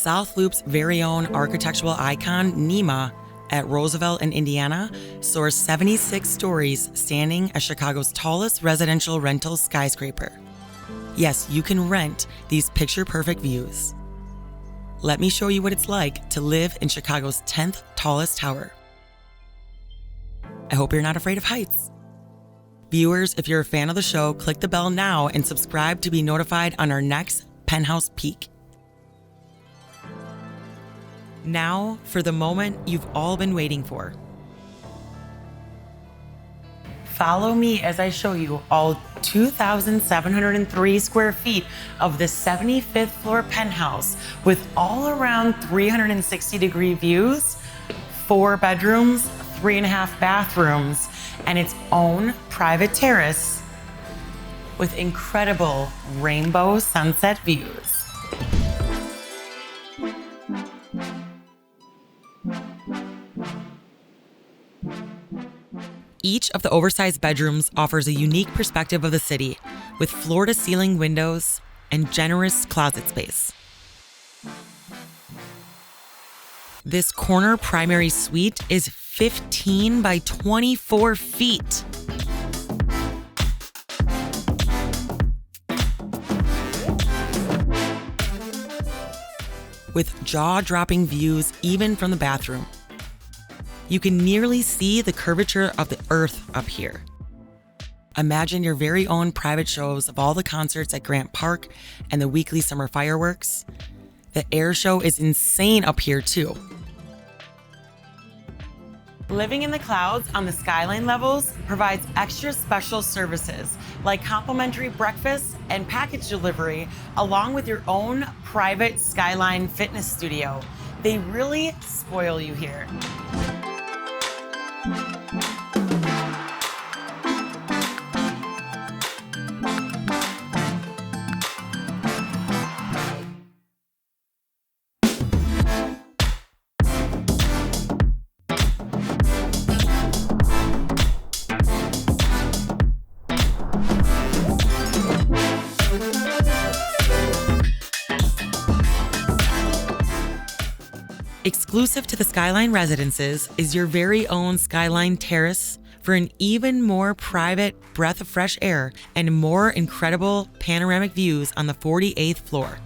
South Loop's very own architectural icon, Nema, at Roosevelt in Indiana, soars 76 stories, standing as Chicago's tallest residential rental skyscraper. Yes, you can rent these picture-perfect views. Let me show you what it's like to live in Chicago's 10th tallest tower. I hope you're not afraid of heights. Viewers, if you're a fan of the show, click the bell now and subscribe to be notified on our next penthouse peek. Now for the moment you've all been waiting for. Follow me as I show you all 2,703 square feet of the 75th floor penthouse with all around 360-degree views, 4 bedrooms, 3.5 bathrooms, and its own private terrace with incredible rainbow sunset views. Each of the oversized bedrooms offers a unique perspective of the city, with floor-to-ceiling windows and generous closet space. This corner primary suite is 15 by 24 feet. With jaw-dropping views even from the bathroom. You can nearly see the curvature of the earth up here. Imagine your very own private shows of all the concerts at Grant Park and the weekly summer fireworks. The air show is insane up here too. Living in the clouds on the Skyline levels provides extra special services like complimentary breakfast and package delivery, along with your own private Skyline fitness studio. They really spoil you here. Exclusive to the Skyline residences is your very own Skyline Terrace for an even more private breath of fresh air and more incredible panoramic views on the 48th floor.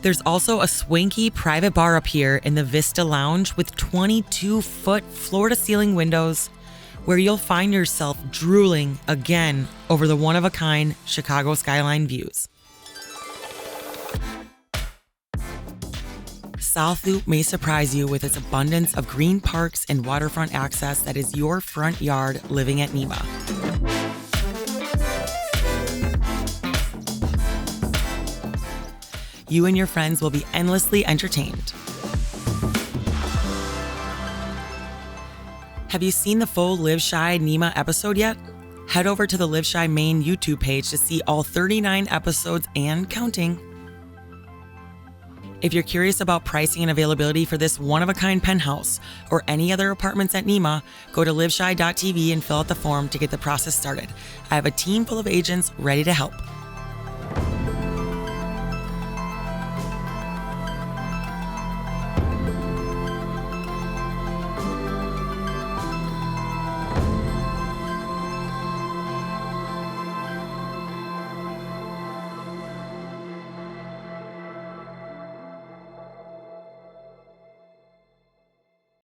There's also a swanky private bar up here in the Vista Lounge with 22-foot floor-to-ceiling windows where you'll find yourself drooling again over the one-of-a-kind Chicago skyline views. South Loop may surprise you with its abundance of green parks and waterfront access that is your front yard living at Nema. You and your friends will be endlessly entertained. Have you seen the full Live Shy Nema episode yet? Head over to the Live Shy main YouTube page to see all 39 episodes and counting. If you're curious about pricing and availability for this one-of-a-kind penthouse or any other apartments at Nema, go to liveshy.tv and fill out the form to get the process started. I have a team full of agents ready to help.